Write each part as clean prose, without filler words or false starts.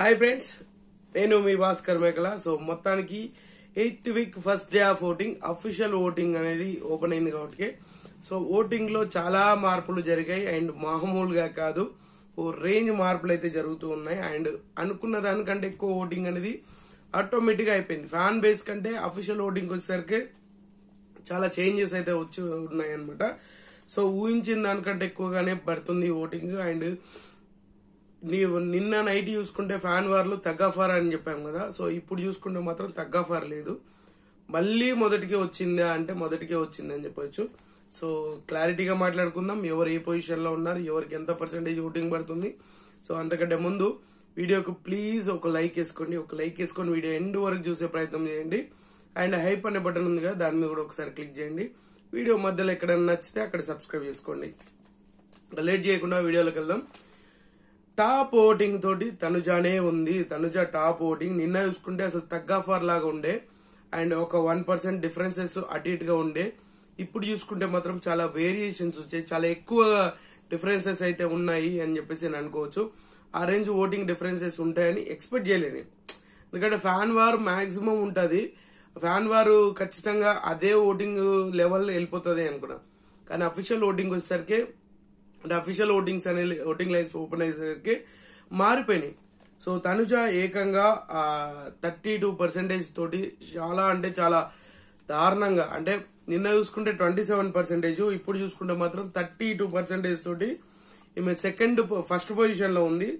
Hi friends, నేను మీ భాస్కర్ మేకల. So మొత్తానికి 8th week first day of voting, official voting అనేది ఓపెన్ అయింది కాబట్టి సో ఓటింగ్ లో చాలా మార్పులు జరిగాయి. అండ్ మామూలుగా కాదు, ఓ రేంజ్ మార్పులు అయితే జరుగుతూ ఉన్నాయి. అండ్ అనుకున్న దానికంటే ఎక్కువ ఓటింగ్ అనేది ఆటోమేటిక్ గా అయిపోయింది. ఫ్యాన్ బేస్ కంటే అఫీషియల్ ఓటింగ్ వచ్చేసరికి చాలా చేంజెస్ అయితే వచ్చి ఉన్నాయి అనమాట. సో ఊహించిన దానికంటే ఎక్కువగానే పడుతుంది ఓటింగ్. అండ్ నిన్న నైట్ చూసుకుంటే ఫ్యాన్ వార్లు తగ్గఫార్ అని చెప్పాం కదా. సో ఇప్పుడు చూసుకుంటే మాత్రం తగ్గఫార్ లేదు, మళ్ళీ మొదటికే వచ్చిందా అంటే మొదటికే వచ్చింది అని చెప్పొచ్చు. సో క్లారిటీగా మాట్లాడుకుందాం, ఎవరు ఏ పొజిషన్ లో ఉన్నారు, ఎవరికి ఎంత పర్సెంటేజ్ ఓటింగ్ పడుతుంది. సో అంతకంటే ముందు వీడియోకు ప్లీజ్ ఒక లైక్ వేసుకోండి. ఒక లైక్ వేసుకొని వీడియో ఎండ్ వరకు చూసే ప్రయత్నం చేయండి. అండ్ హైప్ అనే బటన్ ఉంది కదా, దాని మీద కూడా ఒకసారి క్లిక్ చేయండి. వీడియో మధ్యలో ఎక్కడైనా నచ్చితే అక్కడ సబ్స్క్రైబ్ చేసుకోండి. లేట్ చేయకుండా వీడియోలోకి వెళ్దాం. టాప్ ఓటింగ్ తోటి తనుజానే ఉంది. Tanuja top voting. నిన్న చూసుకుంటే అసలు తగ్గాఫార్ లాగా ఉండే, అండ్ ఒక 1% డిఫరెన్సెస్ అటు ఇటుగా ఉండే. ఇప్పుడు చూసుకుంటే మాత్రం చాలా వేరియేషన్స్ వచ్చాయి, చాలా ఎక్కువ డిఫరెన్సెస్ అయితే ఉన్నాయి అని చెప్పేసి నేను అనుకోవచ్చు. ఆ రేంజ్ ఓటింగ్ డిఫరెన్సెస్ ఉంటాయని ఎక్స్పెక్ట్ చేయలేను, ఎందుకంటే ఫ్యాన్ వార్ మాక్సిమం ఉంటుంది. ఫ్యాన్ వార్ ఖచ్చితంగా అదే ఓటింగ్ లెవెల్ వెళ్ళిపోతుంది అనుకున్నా. కానీ అఫీషియల్ ఓటింగ్ వచ్చేసరికి అంటే అఫీషియల్ ఓటింగ్స్ అనే ఓటింగ్ లైన్స్ ఓపెన్ అయ్యేసరికి మారిపోయినాయి. సో తనుజ ఏకంగా 32% తోటి చాలా అంటే చాలా దారుణంగా, అంటే నిన్న చూసుకుంటే 27%, ఇప్పుడు చూసుకుంటే మాత్రం 32% తోటి ఈమె ఫస్ట్ పొజిషన్ లో ఉంది.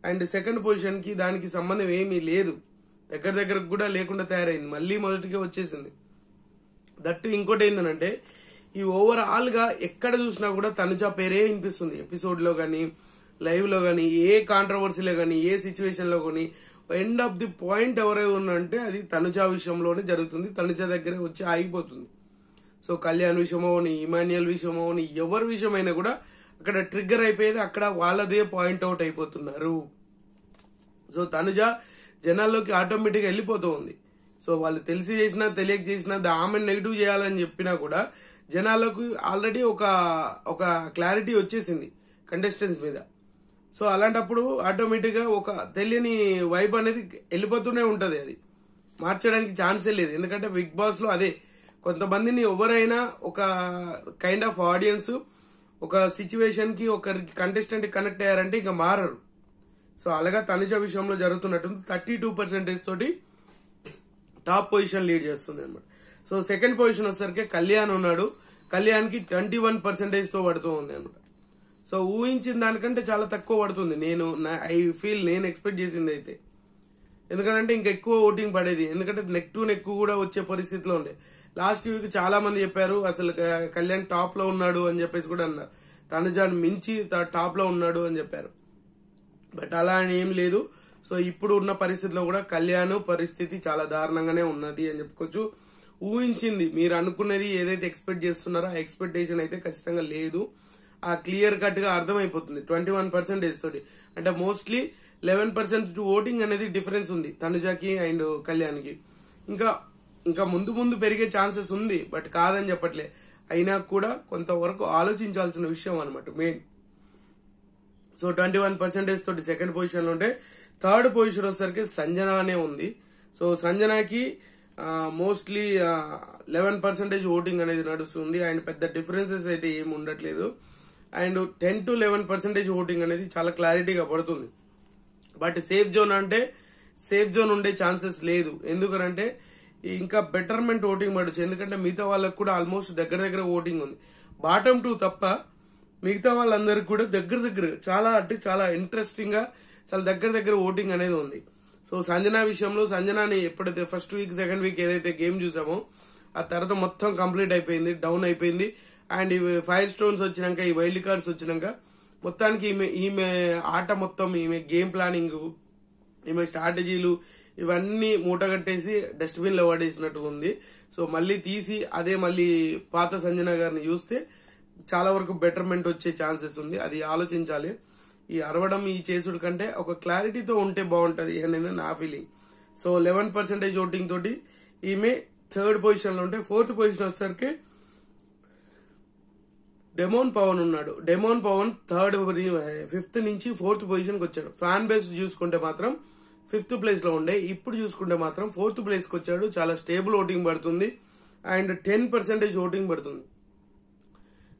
అండ్ సెకండ్ పొజిషన్ కి దానికి సంబంధం ఏమీ లేదు, దగ్గరకు కూడా లేకుండా తయారైంది, మళ్ళీ మొదటికే వచ్చేసింది. దట్టు ఇంకోటి ఏంటంటే ఈ ఓవరాల్ గా ఎక్కడ చూసినా కూడా తనుజ పేరే వినిపిస్తుంది. ఎపిసోడ్ లో గానీ, లైవ్ లో గానీ, ఏ కాంట్రవర్సీలో గానీ, ఏ సిచ్యువేషన్ లో గానీ ఎండ్ ఆఫ్ ది పాయింట్ ఎవరైనా ఉన్నంటే అది తనుజ విషయంలోనే జరుగుతుంది. తనుజ దగ్గరే వచ్చి ఆగిపోతుంది. సో కళ్యాణ్ విషయమోని, ఇమాన్యుయల్ విషయమోని, ఎవరి విషయమైనా కూడా అక్కడ ట్రిగ్గర్ అయిపోయేది, అక్కడ వాళ్ళదే పాయింట్ అవుట్ అయిపోతున్నారు. సో తనుజ జనాల్లోకి ఆటోమేటిక్ గా వెళ్ళిపోతూ ఉంది. సో వాళ్ళు తెలిసి చేసినా తెలియక చేసినా ఆమె నెగిటివ్ చేయాలని చెప్పినా కూడా జనాలకు ఆల్రెడీ ఒక క్లారిటీ వచ్చేసింది కంటెస్టెంట్స్ మీద. సో అలాంటప్పుడు ఆటోమేటిక్ గా ఒక తెలియని వైబ్ అనేది వెళ్ళిపోతూనే ఉంటది, అది మార్చడానికి ఛాన్సే లేదు. ఎందుకంటే బిగ్ బాస్ లో అదే, కొంతమందిని ఎవరైనా ఒక కైండ్ ఆఫ్ ఆడియన్స్ ఒక సిచ్యువేషన్ కి ఒక కంటెస్టెంట్ కనెక్ట్ అయ్యారంటే ఇంకా మారరు. సో అలాగా తనుజ విషయంలో జరుగుతున్నట్టుంది. 32% తోటి టాప్ పొజిషన్ లీడ్ చేస్తుంది అనమాట. సో సెకండ్ పొజిషన్ వచ్చేసరికి కళ్యాణ్ ఉన్నాడు. కళ్యాణ్ కి 21% తో పడుతూ ఉంది అనమాట. సో ఊహించిన దానికంటే చాలా తక్కువ పడుతుంది. నేను ఎక్స్పెక్ట్ చేసింది అయితే, ఎందుకంటే ఇంకా ఎక్కువ ఓటింగ్ పడేది, ఎందుకంటే నెక్ టు నెక్ కూడా వచ్చే పరిస్థితిలో ఉండే. లాస్ట్ వీక్ చాలా మంది చెప్పారు అసలు కళ్యాణ్ టాప్ లో ఉన్నాడు అని చెప్పేసి కూడా అన్నారు, తనుజాన్ మించి టాప్ లో ఉన్నాడు అని చెప్పారు. బట్ అలా అని ఏం లేదు. సో ఇప్పుడు ఉన్న పరిస్థితిలో కూడా కళ్యాణ్ పరిస్థితి చాలా దారుణంగానే ఉన్నది అని చెప్పుకోవచ్చు. ఊహించింది, మీరు అనుకున్నది ఏదైతే ఎక్స్పెక్ట్ చేస్తున్నారో ఆ ఎక్స్పెక్టేషన్ అయితే ఖచ్చితంగా లేదు. ఆ క్లియర్ కట్ గా అర్థమైపోతుంది 21% తోటి. అంటే మోస్ట్లీ 11% ఓటింగ్ అనేది డిఫరెన్స్ ఉంది తనుజకి అండ్ కళ్యాణ్ కి. ఇంకా ముందు పెరిగే ఛాన్సెస్ ఉంది, బట్ కాదని చెప్పట్లే. అయినా కూడా కొంతవరకు ఆలోచించాల్సిన విషయం అనమాట మెయిన్. సో 21% తోటి సెకండ్ పొజిషన్ లో ఉంటే, థర్డ్ పొజిషన్ వచ్చేసరికి సంజనానే ఉంది. సో సంజనాకి మోస్ట్లీ 11% ఓటింగ్ అనేది నడుస్తుంది. అండ్ పెద్ద డిఫరెన్సెస్ అయితే ఏమి ఉండట్లేదు. అండ్ 10 to 11% ఓటింగ్ అనేది చాలా క్లారిటీగా పడుతుంది. బట్ సేఫ్ జోన్ అంటే సేఫ్ జోన్ ఉండే ఛాన్సెస్ లేదు, ఎందుకంటే ఇంకా బెటర్మెంట్ ఓటింగ్ పడచ్చు. ఎందుకంటే మిగతా వాళ్ళకు కూడా ఆల్మోస్ట్ దగ్గర ఓటింగ్ ఉంది. బాటమ్ 2 తప్ప మిగతా వాళ్ళందరికి కూడా దగ్గర చాలా అంటే చాలా ఇంట్రెస్టింగ్ గా చాలా దగ్గర ఓటింగ్ అనేది ఉంది. సో సంజనా విషయంలో, సంజనాని ఎప్పుడైతే ఫస్ట్ వీక్ సెకండ్ వీక్ ఏదైతే గేమ్ చూసామో ఆ తర్వాత మొత్తం కంప్లీట్ అయిపోయింది, డౌన్ అయిపోయింది. అండ్ ఇవి 5 స్టోన్స్ వచ్చినాక, ఈ వైల్డ్ కార్డ్స్ వచ్చినాక మొత్తానికి ఈమె ఆట మొత్తం, ఈమె గేమ్ ప్లానింగ్, ఈమె స్ట్రాటజీలు ఇవన్నీ మూటగట్టేసి డస్ట్బిన్ లో పడేసినట్టు ఉంది. సో మళ్ళీ తీసి అదే మళ్ళీ పాత సంజన గారిని చూస్తే చాలా వరకు బెటర్మెంట్ వచ్చే ఛాన్సెస్ ఉంది. అది ఆలోచించాలి. ఈ అరవడం ఈ చేసుడు కంటే ఒక క్లారిటీతో ఉంటే బాగుంటది అనేది నా ఫీలింగ్. సో 11% ఓటింగ్ తోటి ఈమె థర్డ్ పొజిషన్ లో ఉంటే, ఫోర్త్ పొజిషన్ వచ్చేసరికి డెమోన్ పవన్ ఉన్నాడు. డెమోన్ పవన్ 5th నుంచి 4th పొజిషన్ కి వచ్చాడు. ఫ్యాన్ బేస్ చూసుకుంటే మాత్రం 5th ప్లేస్ లో ఉండే, ఇప్పుడు చూసుకుంటే మాత్రం 4th ప్లేస్ కి వచ్చాడు. చాలా స్టేబుల్ ఓటింగ్ పడుతుంది అండ్ 10% ఓటింగ్ పడుతుంది.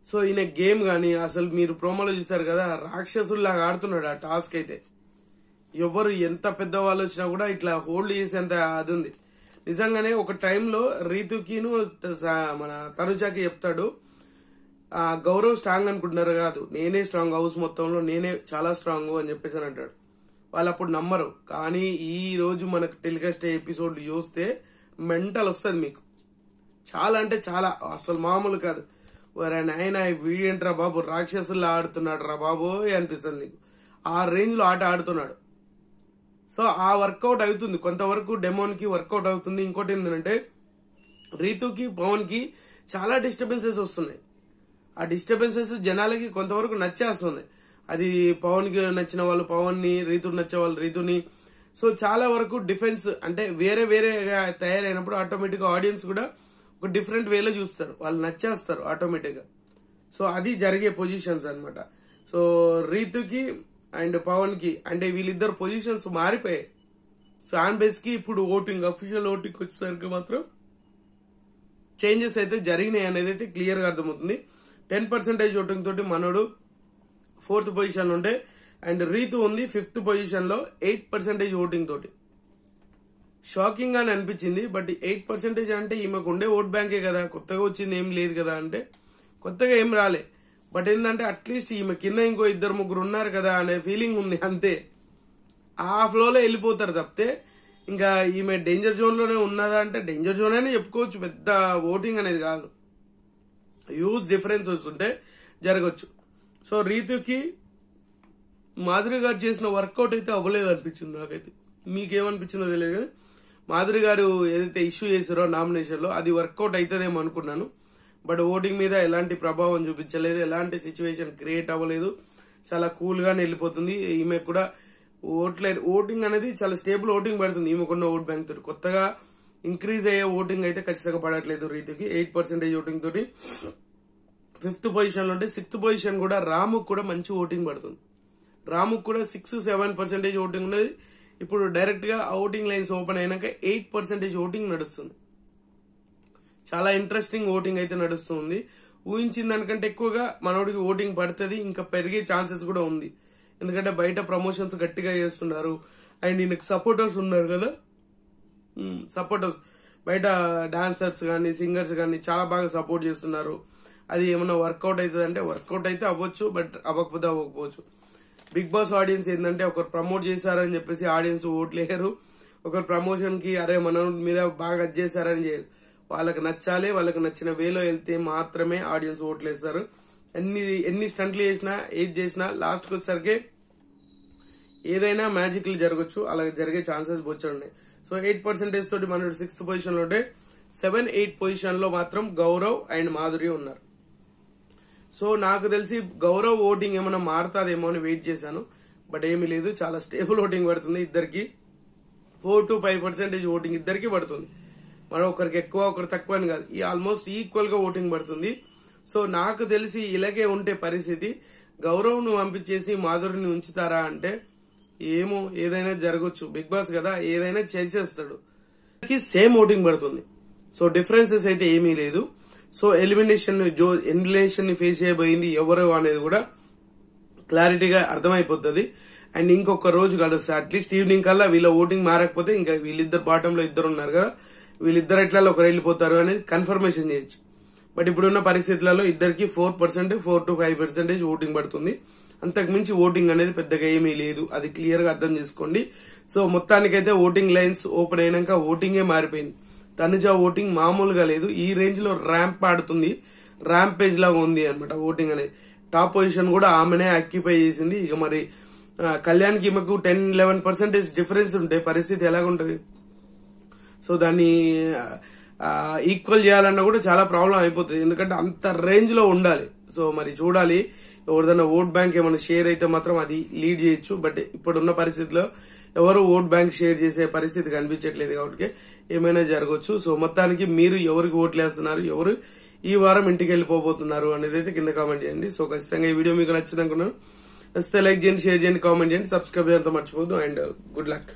సో ఈయన గేమ్ గానీ అసలు మీరు ప్రోమోలో చూసారు కదా, రాక్షసుల్లాగా ఆడుతున్నాడు. ఆ టాస్క్ అయితే ఎవరు ఎంత పెద్ద వాళ్ళు వచ్చినా కూడా ఇట్లా హోల్డ్ చేసేంత అది ఉంది. నిజంగానే ఒక టైంలో రీతుకిను మన తనుజాకి చెప్తాడు, గౌరవ్ స్ట్రాంగ్ అనుకుంటున్నారు కాదు, నేనే స్ట్రాంగ్, హౌస్ మొత్తంలో నేనే చాలా స్ట్రాంగ్ అని చెప్పేసి అని అంటాడు. వాళ్ళు అప్పుడు నమ్మరు. కానీ ఈ రోజు మనకు టెలికాస్ట్ ఎపిసోడ్ చూస్తే మెంటల్ వస్తుంది మీకు. చాలా అంటే చాలా, అసలు మామూలు కాదు. నాయన వీడేంట్రా బాబు, రాక్షసుల్లా ఆడుతున్నాడు రా బాబు అనిపిస్తుంది నీకు. ఆ రేంజ్ లో ఆట ఆడుతున్నాడు. సో ఆ వర్కౌట్ అవుతుంది, కొంతవరకు డెమోన్ కి వర్కౌట్ అవుతుంది. ఇంకోటి ఏంటంటే రీతుకి పవన్ కి చాలా డిస్టర్బెన్సెస్ వస్తున్నాయి. ఆ డిస్టర్బెన్సెస్ జనాలకి కొంతవరకు నచ్చేస్తుంది. అది పవన్ కి నచ్చిన వాళ్ళు పవన్ ని, రీతుకి నచ్చే వాళ్ళు రీతుని. సో చాలా వరకు డిఫెన్స్ అంటే వేరే వేరేగా తయారైనప్పుడు ఆటోమేటిక్ గా ఆడియన్స్ కూడా ఒక డిఫరెంట్ వేలో చూస్తారు, వాళ్ళు నచ్చేస్తారు ఆటోమేటిక్ గా. సో అది జరిగే పొజిషన్స్ అన్నమాట. సో రీతుకి అండ్ పవన్ కి అంటే వీళ్ళిద్దరు పొజిషన్స్ మారిపోయాయి. ఫ్యాన్ బేస్ కి ఇప్పుడు ఓటింగ్, అఫీషియల్ ఓటింగ్ వచ్చేసరికి మాత్రం చేంజెస్ అయితే జరిగినాయి అనేది అయితే క్లియర్ గా అర్థమవుతుంది. 10% ఓటింగ్ తోటి మనోడు 4th పొజిషన్ ఉంటే, అండ్ రీతు ఉంది 5th పొజిషన్ లో 8% ఓటింగ్ తోటి. షాకింగ్ అని అనిపించింది. బట్ 8% అంటే ఈమెకు ఉండే ఓట్ బ్యాంకే కదా, కొత్తగా వచ్చింది ఏం లేదు కదా అంటే కొత్తగా ఏం రాలే. బట్ ఏంటంటే అట్లీస్ట్ ఈమె కింద ఇంకో 2-3 ఉన్నారు కదా అనే ఫీలింగ్ ఉంది అంతే. ఆ ఫ్లోలో వెళ్ళిపోతారు తప్పితే ఇంకా ఈమె డేంజర్ జోన్ లోనే ఉన్నదా అంటే డేంజర్ జోన్ అనే చెప్పుకోవచ్చు. పెద్ద ఓటింగ్ అనేది కాదు, హ్యూజ్ డిఫరెన్స్ వస్తుంటే జరగచ్చు. సో రీతుకి మాధురి గారు చేసిన వర్కౌట్ అయితే అవ్వలేదు అనిపించింది నాకైతే. మీకేమనిపించిందో తెలియదు కానీ మాధురి గారు ఏదైతే ఇష్యూ చేశారో నామినేషన్ లో అది వర్కౌట్ అవుతుందేమో అనుకున్నాను. బట్ ఓటింగ్ మీద ఎలాంటి ప్రభావం చూపించలేదు, ఎలాంటి సిచ్యువేషన్ క్రియేట్ అవ్వలేదు. చాలా కూల్ గానే వెళ్ళిపోతుంది. ఈమె కూడా ఓటింగ్ అనేది చాలా స్టేబుల్ ఓటింగ్ పడుతుంది ఈమెకున్న ఓట్ బ్యాంక్ తోటి. కొత్తగా ఇంక్రీజ్ అయ్యే ఓటింగ్ అయితే ఖచ్చితంగా పడట్లేదు రీతికి. 8% ఓటింగ్ తోటి 5th పొజిషన్ లో ఉంటే 6th పొజిషన్ కూడా రాముకు కూడా మంచి ఓటింగ్ పడుతుంది. రాముకు కూడా 6-7% ఓటింగ్ ఉన్నది. ఇప్పుడు డైరెక్ట్ గా ఓటింగ్ లైన్స్ ఓపెన్ అయినాక 8% ఓటింగ్ నడుస్తుంది. చాలా ఇంట్రెస్టింగ్ ఓటింగ్ అయితే నడుస్తుంది. ఊహించిన దానికంటే ఎక్కువగా మనోడికి ఓటింగ్ పడుతుంది, ఇంకా పెరిగే ఛాన్సెస్ కూడా ఉంది. ఎందుకంటే బయట ప్రమోషన్స్ గట్టిగా చేస్తున్నారు అండ్ ఈయనకు సపోర్టర్స్ ఉన్నారు కదా, సపోర్టర్స్ బయట డాన్సర్స్ గానీ సింగర్స్ గానీ చాలా బాగా సపోర్ట్ చేస్తున్నారు. అది ఏమన్నా వర్కౌట్ అవుతుంది అంటే వర్కౌట్ అయితే అవ్వచ్చు, బట్ అవ్వకపోతే అవ్వకపోవచ్చు. బిగ్ బాస్ ఆడియన్స్ ఏంటంటే ఒకరు ప్రమోట్ చేశారని చెప్పేసి ఆడియన్స్ ఓట్లేరు. ఒకరు ప్రమోషన్ కి అరే మన మీద బాగా చేశారని చేయరు. వాళ్ళకి నచ్చాలి, వాళ్ళకి నచ్చిన వేలో వెళ్తే మాత్రమే ఆడియన్స్ ఓట్లేస్తారు. ఎన్ని స్టంట్లు చేసినా ఏది చేసినా లాస్ట్ కి వచ్చేసరికి ఏదైనా మ్యాజిక్లు జరగచ్చు. అలా జరిగే ఛాన్సెస్ బొచ్చున్నాయి. సో 8% తోటి మన 6th పొజిషన్ లో ఉంటే 7-8 పొజిషన్ లో మాత్రం గౌరవ్ అండ్ మాధురి ఉన్నారు. సో నాకు తెలిసి గౌరవ్ ఓటింగ్ ఏమైనా మారుతాదేమో అని వెయిట్ చేశాను, బట్ ఏమీ లేదు. చాలా స్టేబుల్ ఓటింగ్ పడుతుంది ఇద్దరికి. 4-5% ఓటింగ్ ఇద్దరికి పడుతుంది. మరి ఒకరికి ఎక్కువ ఒకరు తక్కువ అని కాదు, ఈ ఆల్మోస్ట్ ఈక్వల్ గా ఓటింగ్ పడుతుంది. సో నాకు తెలిసి ఇలాగే ఉంటే పరిస్థితి గౌరవ్ ను పంపించేసి మాధురిని ఉంచుతారా అంటే ఏమో, ఏదైనా జరగచ్చు. బిగ్ బాస్ కదా, ఏదైనా చేసేస్తాడు. సేమ్ ఓటింగ్ పడుతుంది. సో డిఫరెన్సెస్ అయితే ఏమీ లేదు. సో ఎలిమినేషన్ ని ఫేస్ చేయబోయింది ఎవరు అనేది కూడా క్లారిటీగా అర్థమైపోతుంది. అండ్ ఇంకొక రోజు కలుస్తుంది. అట్లీస్ట్ ఈవినింగ్ కల్లా వీళ్ళ ఓటింగ్ మారకపోతే ఇంకా వీళ్ళిద్దరు బాటమ్ లో ఇద్దరు ఉన్నారు కదా, వీళ్ళిద్దరు ఎట్లా ఒకరు వెళ్ళిపోతారు అనేది కన్ఫర్మేషన్ చేయొచ్చు. బట్ ఇప్పుడున్న పరిస్థితులలో ఇద్దరికి 4-5% ఓటింగ్ పడుతుంది. అంతకు మించి ఓటింగ్ అనేది పెద్దగా ఏమీ లేదు, అది క్లియర్ గా అర్థం చేసుకోండి. సో మొత్తానికైతే ఓటింగ్ లైన్స్ ఓపెన్ అయినాక ఓటింగే మారిపోయింది. తనుజ ఓటింగ్ మామూలుగా లేదు, ఈ రేంజ్ లో ర్యాంప్ ఆడుతుంది, ర్యాంపేజ్ లాగా ఉంది అనమాట ఓటింగ్ అనేది. టాప్ పొజిషన్ కూడా ఆమెనే ఆక్యుపై చేసింది. ఇక మరి కళ్యాణ్కి ఈమెకు 10-11% డిఫరెన్స్ ఉంటే పరిస్థితి ఎలాగుంటది? సో దాన్ని ఈక్వల్ చేయాలన్నా కూడా చాలా ప్రాబ్లం అయిపోతుంది, ఎందుకంటే అంత రేంజ్ లో ఉండాలి. సో మరి చూడాలి, ఎవరిదైనా ఓట్ బ్యాంక్ ఏమైనా షేర్ అయితే మాత్రం అది లీడ్ చేయొచ్చు. బట్ ఇప్పుడున్న పరిస్థితిలో ఎవరు ఓట్ బ్యాంక్ షేర్ చేసే పరిస్థితి కనిపించట్లేదు కాబట్టి ఏమైనా జరగవచ్చు. సో మొత్తానికి మీరు ఎవరికి ఓట్లు వేస్తున్నారు, ఎవరు ఈ వారం ఇంటికి వెళ్ళిపోబోతున్నారు అనేది అయితే కింద కామెంట్ చేయండి. సో ఖచ్చితంగా ఈ వీడియో మీకు నచ్చింది అనుకున్నాను. నచ్చితే లైక్ చేయండి, షేర్ చేయండి, కామెంట్ చేయండి, సబ్స్క్రైబ్ చేయడంతో మర్చిపోద్దు. And good luck.